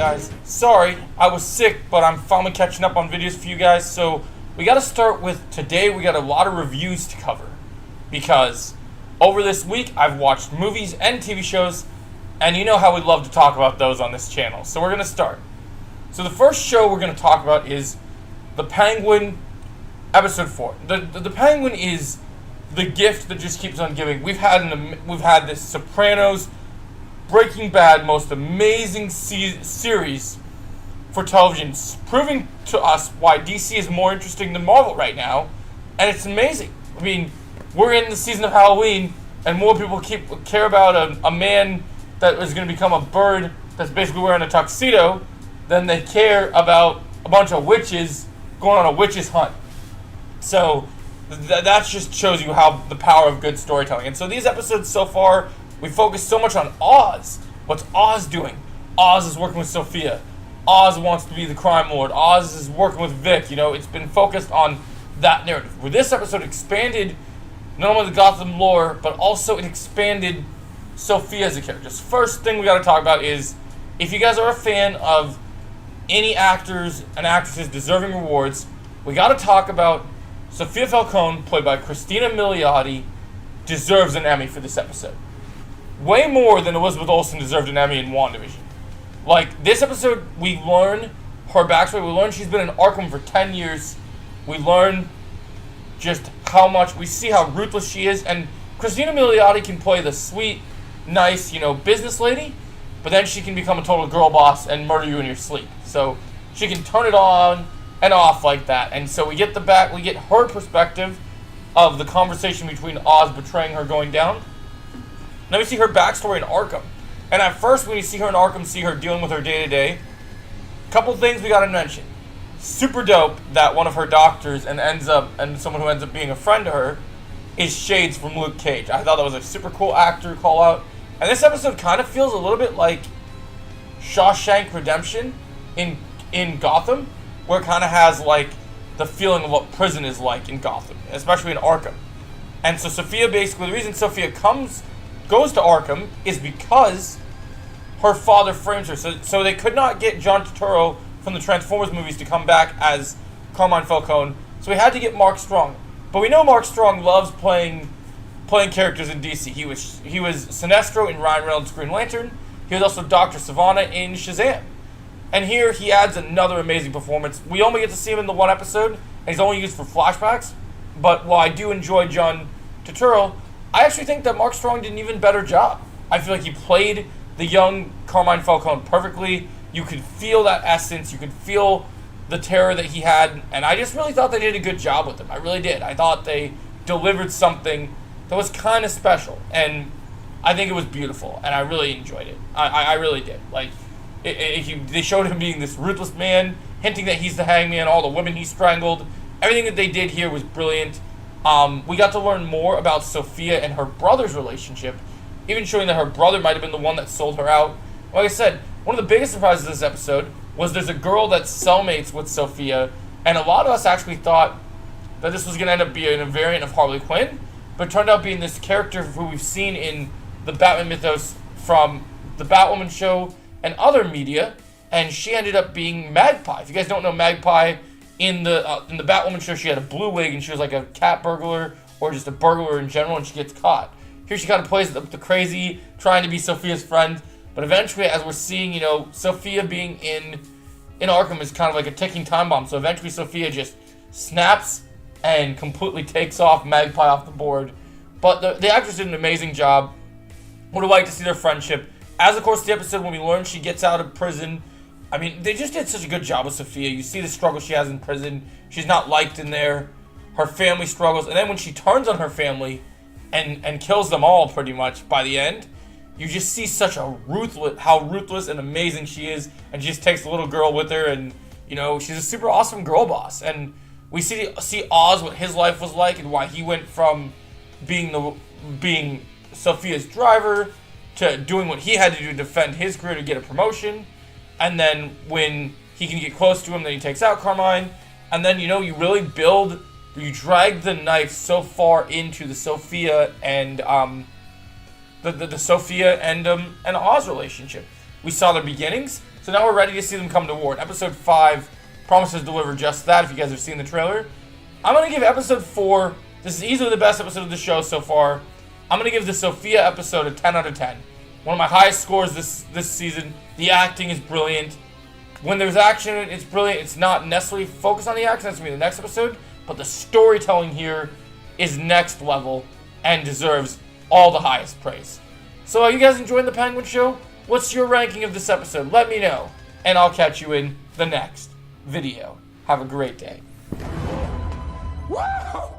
guys. Sorry, I was sick, but I'm finally catching up on videos for you guys. So we got to start with today. We got a lot of reviews to cover because over this week I've watched movies and TV shows, and you know how we love to talk about those on this channel. So we're going to start. So the first show we're going to talk about is The Penguin, episode 4. The Penguin is the gift that just keeps on giving. We've had this Sopranos, Breaking Bad, most amazing series for television, proving to us why DC is more interesting than Marvel right now, and it's amazing. I mean, we're in the season of Halloween, and more people care about a man that is going to become a bird that's basically wearing a tuxedo than they care about a bunch of witches going on a witches hunt. So that just shows you how the power of good storytelling. And so these episodes so far, we focus so much on Oz. What's Oz doing? Oz is working with Sofia. Oz wants to be the crime lord. Oz is working with Vic. You know, it's been focused on that narrative. Where this episode expanded not only the Gotham lore, but also it expanded Sofia as a character. So first thing we got to talk about is, if you guys are a fan of any actors and actresses deserving rewards, we got to talk about Sofia Falcone, played by Christina Milioti, deserves an Emmy for this episode. Way more than Elizabeth Olsen deserved an Emmy in WandaVision. Like, this episode, we learn her backstory. We learn she's been in Arkham for 10 years. We learn just how much, we see how ruthless she is. And Christina Milioti can play the sweet, nice, business lady, but then she can become a total girl boss and murder you in your sleep. So she can turn it on and off like that. And so we get her perspective of the conversation between Oz betraying her going down. Then we see her backstory in Arkham. And at first, when you see her in Arkham, see her dealing with her day-to-day, a couple things we gotta mention. Super dope that one of her doctors and someone who ends up being a friend to her is Shades from Luke Cage. I thought that was a super cool actor call out. And this episode kind of feels a little bit like Shawshank Redemption in Gotham, where it kind of has like the feeling of what prison is like in Gotham, especially in Arkham. And so Sofia, basically, the reason Sofia goes to Arkham is because her father frames her. So they could not get John Turturro from the Transformers movies to come back as Carmine Falcone. So we had to get Mark Strong. But we know Mark Strong loves playing characters in DC. He was Sinestro in Ryan Reynolds' Green Lantern. He was also Dr. Sivana in Shazam. And here he adds another amazing performance. We only get to see him in the one episode, and he's only used for flashbacks. But while I do enjoy John Turturro, I actually think that Mark Strong did an even better job. I feel like he played the young Carmine Falcone perfectly. You could feel that essence. You could feel the terror that he had. And I just really thought they did a good job with him. I really did. I thought they delivered something that was kind of special. And I think it was beautiful. And I really enjoyed it. I really did. Like, they showed him being this ruthless man, hinting that he's the hangman, all the women he strangled. Everything that they did here was brilliant. We got to learn more about Sofia and her brother's relationship, even showing that her brother might have been the one that sold her out. Like I said, one of the biggest surprises of this episode was there's a girl that's cellmates with Sofia, and a lot of us actually thought that this was going to end up being a variant of Harley Quinn, but it turned out being this character who we've seen in the Batman mythos from the Batwoman show and other media, and she ended up being Magpie. If you guys don't know Magpie, in the Batwoman show, she had a blue wig, and she was like a cat burglar, or just a burglar in general, and she gets caught. Here she kind of plays the crazy, trying to be Sofia's friend, but eventually, as we're seeing, Sofia being in Arkham is kind of like a ticking time bomb, so eventually Sofia just snaps and completely takes off Magpie off the board. But the actress did an amazing job. Would have liked to see their friendship. As, of course, the episode when we learn she gets out of prison, I mean, they just did such a good job with Sofia. You see the struggle she has in prison. She's not liked in there. Her family struggles. And then when she turns on her family and kills them all pretty much by the end, you just see such how ruthless and amazing she is. And she just takes the little girl with her. And, she's a super awesome girl boss. And we see Oz, what his life was like and why he went from being Sofia's driver to doing what he had to do to defend his career to get a promotion. And then when he can get close to him, then he takes out Carmine. And then, you really you drag the knife so far into the Sofia and the Sofia and Oz relationship. we saw their beginnings. So now we're ready to see them come to war. And episode 5 promises to deliver just that, if you guys have seen the trailer. I'm going to give episode 4, this is easily the best episode of the show so far. I'm going to give the Sofia episode a 10 out of 10. One of my highest scores this season. The acting is brilliant. When there's action, it's brilliant. It's not necessarily focused on the action. That's going to be the next episode. But the storytelling here is next level and deserves all the highest praise. So are you guys enjoying the Penguin Show? What's your ranking of this episode? Let me know. And I'll catch you in the next video. Have a great day. Woo!